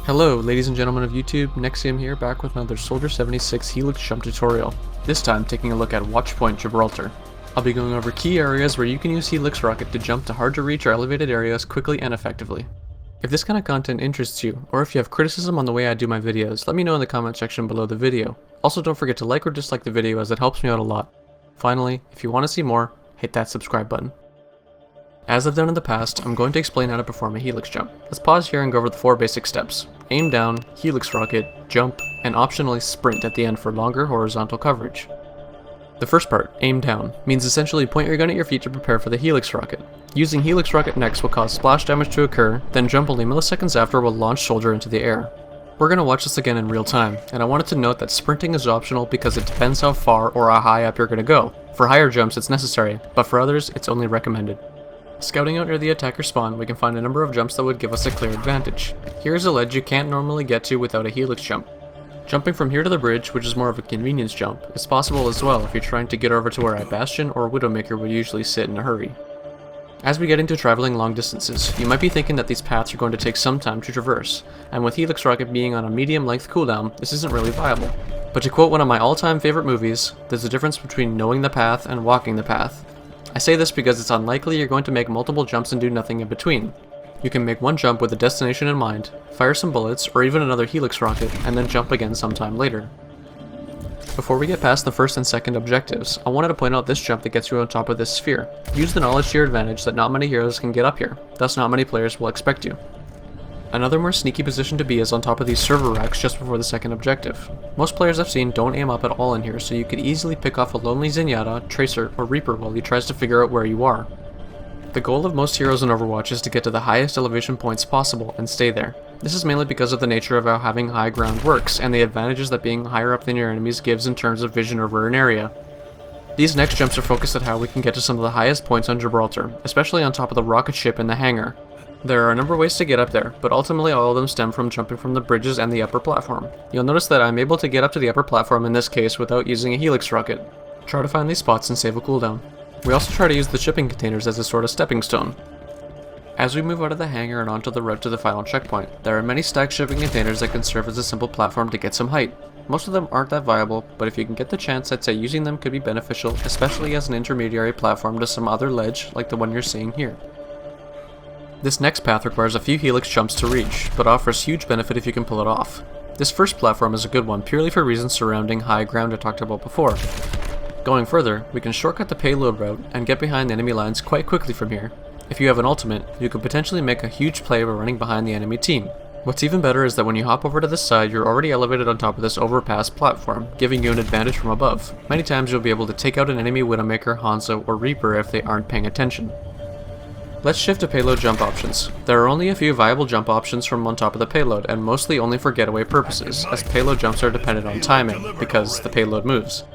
Hello ladies and gentlemen of YouTube, Nexiom here, back with another Soldier 76 Helix Jump tutorial, this time taking a look at Watchpoint Gibraltar. I'll be going over key areas where you can use Helix Rocket to jump to hard to reach or elevated areas quickly and effectively. If this kind of content interests you, or if you have criticism on the way I do my videos, let me know in the comment section below the video. Also don't forget to like or dislike the video as it helps me out a lot. Finally, if you want to see more, hit that subscribe button. As I've done in the past, I'm going to explain how to perform a helix jump. Let's pause here and go over the 4 basic steps. Aim down, helix rocket, jump, and optionally sprint at the end for longer horizontal coverage. The first part, aim down, means essentially point your gun at your feet to prepare for the helix rocket. Using helix rocket next will cause splash damage to occur, then jump only milliseconds after will launch soldier into the air. We're going to watch this again in real time, and I wanted to note that sprinting is optional because it depends how far or how high up you're going to go. For higher jumps it's necessary, but for others it's only recommended. Scouting out near the attacker spawn, we can find a number of jumps that would give us a clear advantage. Here is a ledge you can't normally get to without a helix jump. Jumping from here to the bridge, which is more of a convenience jump, is possible as well if you're trying to get over to where a Bastion or Widowmaker would usually sit in a hurry. As we get into traveling long distances, you might be thinking that these paths are going to take some time to traverse, and with Helix Rocket being on a medium length cooldown, this isn't really viable. But to quote one of my all-time favorite movies, there's a difference between knowing the path and walking the path. I say this because it's unlikely you're going to make multiple jumps and do nothing in between. You can make one jump with a destination in mind, fire some bullets, or even another helix rocket, and then jump again sometime later. Before we get past the first and second objectives, I wanted to point out this jump that gets you on top of this sphere. Use the knowledge to your advantage that not many heroes can get up here, thus not many players will expect you. Another more sneaky position to be is on top of these server racks just before the second objective. Most players I've seen don't aim up at all in here, so you could easily pick off a lonely Zenyatta, Tracer, or Reaper while he tries to figure out where you are. The goal of most heroes in Overwatch is to get to the highest elevation points possible and stay there. This is mainly because of the nature of how having high ground works, and the advantages that being higher up than your enemies gives in terms of vision over an area. These next jumps are focused at how we can get to some of the highest points on Gibraltar, especially on top of the rocket ship in the hangar. There are a number of ways to get up there, but ultimately all of them stem from jumping from the bridges and the upper platform. You'll notice that I'm able to get up to the upper platform in this case without using a helix rocket. Try to find these spots and save a cooldown. We also try to use the shipping containers as a sort of stepping stone. As we move out of the hangar and onto the route to the final checkpoint, there are many stacked shipping containers that can serve as a simple platform to get some height. Most of them aren't that viable, but if you can get the chance, I'd say using them could be beneficial, especially as an intermediary platform to some other ledge like the one you're seeing here. This next path requires a few helix jumps to reach, but offers huge benefit if you can pull it off. This first platform is a good one purely for reasons surrounding high ground I talked about before. Going further, we can shortcut the payload route and get behind the enemy lines quite quickly from here. If you have an ultimate, you could potentially make a huge play by running behind the enemy team. What's even better is that when you hop over to this side, you're already elevated on top of this overpass platform, giving you an advantage from above. Many times you'll be able to take out an enemy Widowmaker, Hanzo, or Reaper if they aren't paying attention. Let's shift to payload jump options. There are only a few viable jump options from on top of the payload, and mostly only for getaway purposes, as payload jumps are dependent on timing, because the payload moves.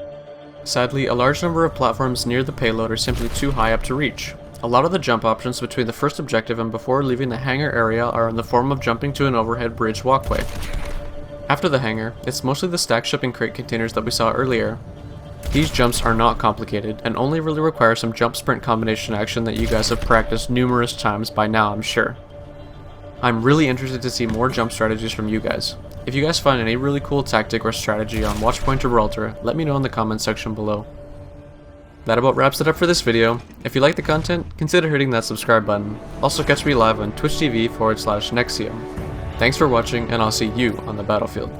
Sadly, a large number of platforms near the payload are simply too high up to reach. A lot of the jump options between the first objective and before leaving the hangar area are in the form of jumping to an overhead bridge walkway. After the hangar, it's mostly the stacked shipping crate containers that we saw earlier. These jumps are not complicated, and only really require some jump-sprint combination action that you guys have practiced numerous times by now, I'm sure. I'm really interested to see more jump strategies from you guys. If you guys find any really cool tactic or strategy on Watchpoint Gibraltar, let me know in the comments section below. That about wraps it up for this video. If you like the content, consider hitting that subscribe button. Also catch me live on Twitch TV/Nexiom. Thanks for watching, and I'll see you on the battlefield.